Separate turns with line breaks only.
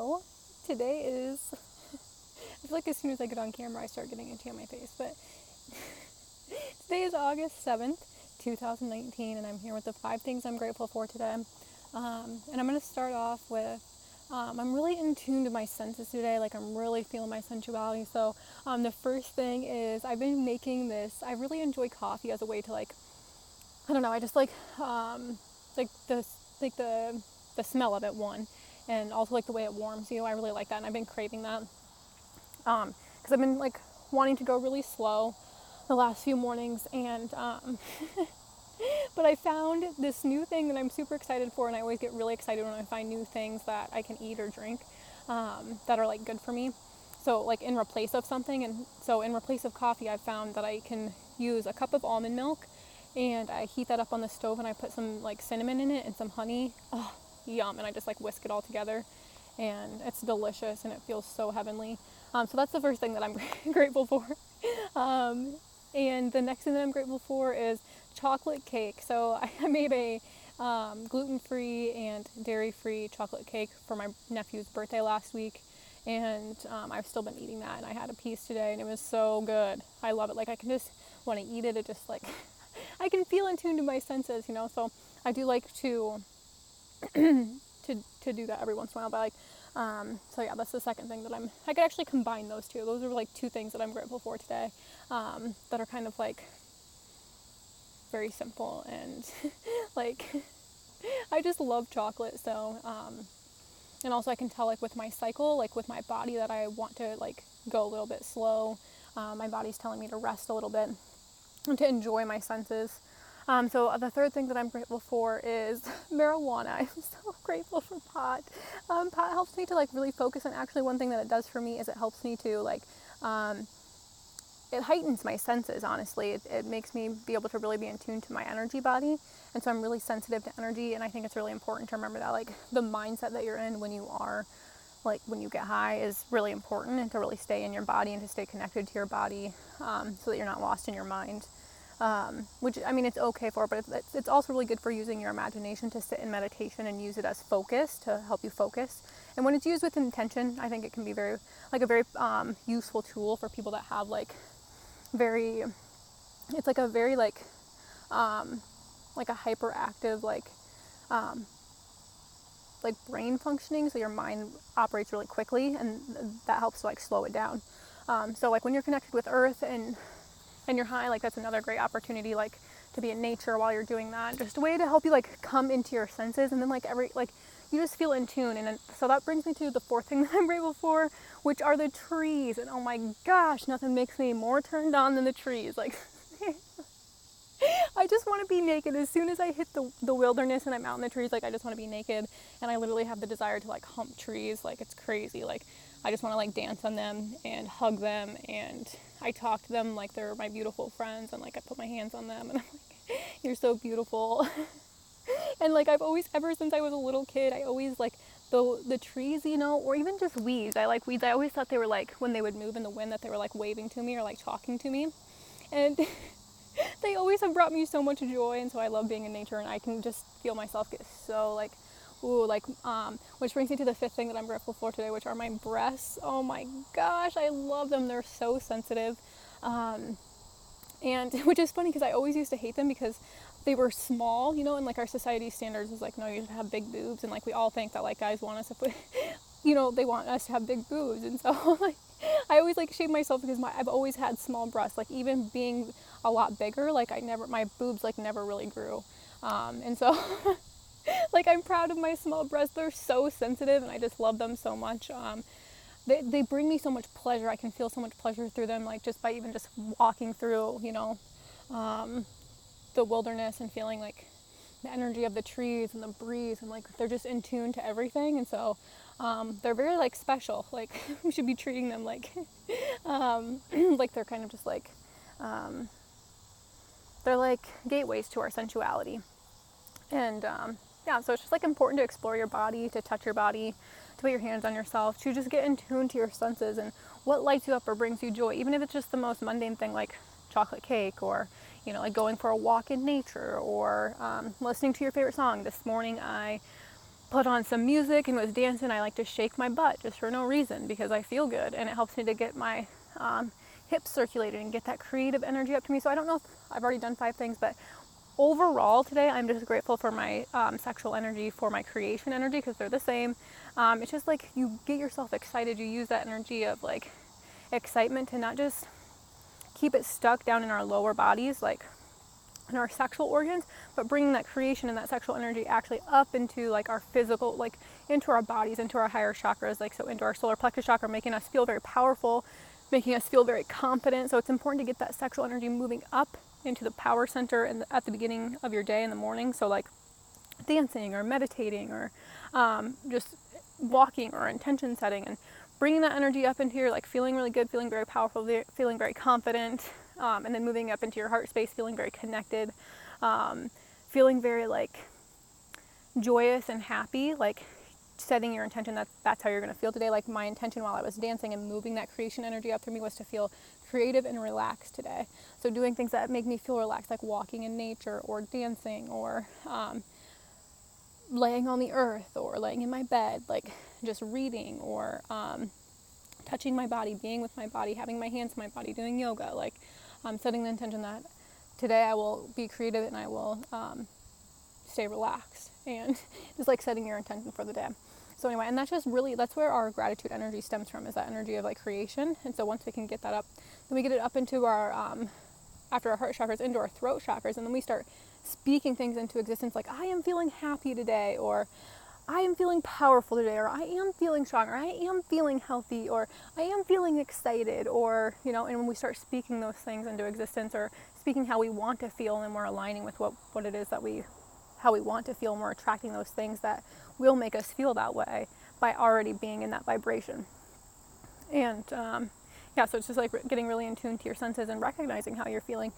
So, today is, I feel like as soon as I get on camera, I start getting itchy on my face, but today is August 7th, 2019, and I'm here with the 5 things I'm grateful for today. And I'm going to start off with, I'm really in tune to my senses today, like I'm really feeling my sensuality. So, the first thing is I've been making this, I really enjoy coffee as a way to I don't know, I just like the smell of it, one, and also like the way it warms you. I really like that, and I've been craving that because I've been like wanting to go really slow the last few mornings, and but I found this new thing that I'm super excited for, and I always get really excited when I find new things that I can eat or drink that are like good for me. So like in replace of something, and so in replace of coffee, I found that I can use a cup of almond milk, and I heat that up on the stove, and I put some like cinnamon in it and some honey. Oh, yum! And I just like whisk it all together, and it's delicious, and it feels so heavenly. So that's the first thing that I'm grateful for. And the next thing that I'm grateful for is chocolate cake. So I made a gluten-free and dairy-free chocolate cake for my nephew's birthday last week, and I've still been eating that, and I had a piece today, and it was so good. I love it. Like I can just, when I eat it, it just like, I can feel in tune to my senses, you know, so I do like to to do that every once in a while, but so yeah, that's the second thing that I could actually combine those two. Those are like 2 things that I'm grateful for today, that are kind of like very simple, and like I just love chocolate. So and also I can tell like with my cycle, like with my body, that I want to like go a little bit slow. My body's telling me to rest a little bit and to enjoy my senses. So the third thing that I'm grateful for is marijuana. I'm so grateful for pot. Pot helps me to like really focus, and actually one thing that it does for me is it helps me to like, it heightens my senses, honestly. It makes me be able to really be in tune to my energy body, and so I'm really sensitive to energy, and I think it's really important to remember that like the mindset that you're in when you are, like when you get high, is really important, and to really stay in your body and to stay connected to your body, so that you're not lost in your mind. Which, I mean, it's okay for, but it's also really good for using your imagination to sit in meditation and use it as focus, to help you focus. And when it's used with intention, I think it can be very, like a very useful tool for people that have like very, it's like a very like a hyperactive like brain functioning, so your mind operates really quickly, and that helps to like slow it down. So like when you're connected with earth and you're high, like that's another great opportunity, like to be in nature while you're doing that. Just a way to help you like come into your senses, and then like you just feel in tune. And so that brings me to the 4th thing that I'm grateful for, which are the trees. And oh my gosh, nothing makes me more turned on than the trees. Like I just want to be naked as soon as I hit the wilderness and I'm out in the trees. Like I just want to be naked, and I literally have the desire to like hump trees. Like it's crazy. Like I just want to like dance on them and hug them, and I talk to them like they're my beautiful friends, and like I put my hands on them and I'm like, you're so beautiful. And like I've always, ever since I was a little kid, I always like the trees, you know, or even just weeds. I like weeds. I always thought they were like, when they would move in the wind, that they were like waving to me or like talking to me. And they always have brought me so much joy, and so I love being in nature, and I can just feel myself get so like, ooh, like, which brings me to the 5th thing that I'm grateful for today, which are my breasts. Oh my gosh, I love them. They're so sensitive. And which is funny because I always used to hate them because they were small, you know, and like our society standards is like, no, you should have big boobs, and like we all think that like guys want us to put, you know, they want us to have big boobs, and so like I always like shame myself because I've always had small breasts. Like even being a lot bigger, like my boobs like never really grew, and so like I'm proud of my small breasts. They're so sensitive, and I just love them so much. They bring me so much pleasure. I can feel so much pleasure through them, like just by even just walking through, you know, the wilderness, and feeling like the energy of the trees and the breeze, and like they're just in tune to everything. And so they're very like special. Like we should be treating them like like they're kind of just like they're like gateways to our sensuality. And yeah, so it's just like important to explore your body, to touch your body, to put your hands on yourself, to just get in tune to your senses and what lights you up or brings you joy, even if it's just the most mundane thing like chocolate cake, or, you know, like going for a walk in nature, or listening to your favorite song. This morning I put on some music and was dancing, I like to shake my butt just for no reason because I feel good, and it helps me to get my hips circulated and get that creative energy up to me. So I don't know if I've already done 5 things, but overall today I'm just grateful for my sexual energy, for my creation energy, because they're the same. It's just like you get yourself excited, you use that energy of like excitement to not just keep it stuck down in our lower bodies, like in our sexual organs, but bringing that creation and that sexual energy actually up into like our physical, like into our bodies, into our higher chakras, like so into our solar plexus chakra, making us feel very powerful, making us feel very confident. So it's important to get that sexual energy moving up into the power center at the beginning of your day in the morning. So like dancing or meditating or just walking or intention setting, and bringing that energy up into here, like feeling really good, feeling very powerful, feeling very confident, and then moving up into your heart space, feeling very connected, feeling very like joyous and happy, like setting your intention that that's how you're going to feel today. Like my intention while I was dancing and moving that creation energy up through me was to feel creative and relaxed today. So doing things that make me feel relaxed, like walking in nature or dancing or laying on the earth or laying in my bed, like just reading or touching my body, being with my body, having my hands in my body, doing yoga, like setting the intention that today I will be creative and I will stay relaxed, and just like setting your intention for the day. So anyway, and that's just really, that's where our gratitude energy stems from, is that energy of like creation. And so once we can get that up, then we get it up into our after our heart chakras, into our throat chakras, and then we start speaking things into existence, like I am feeling happy today, or I am feeling powerful today, or I am feeling strong, or I am feeling healthy, or I am feeling excited, or, you know, and when we start speaking those things into existence, or speaking how we want to feel, and we're aligning with what it is that how we want to feel, and we're attracting those things that will make us feel that way by already being in that vibration. And yeah, so it's just like getting really in tune to your senses and recognizing how you're feeling.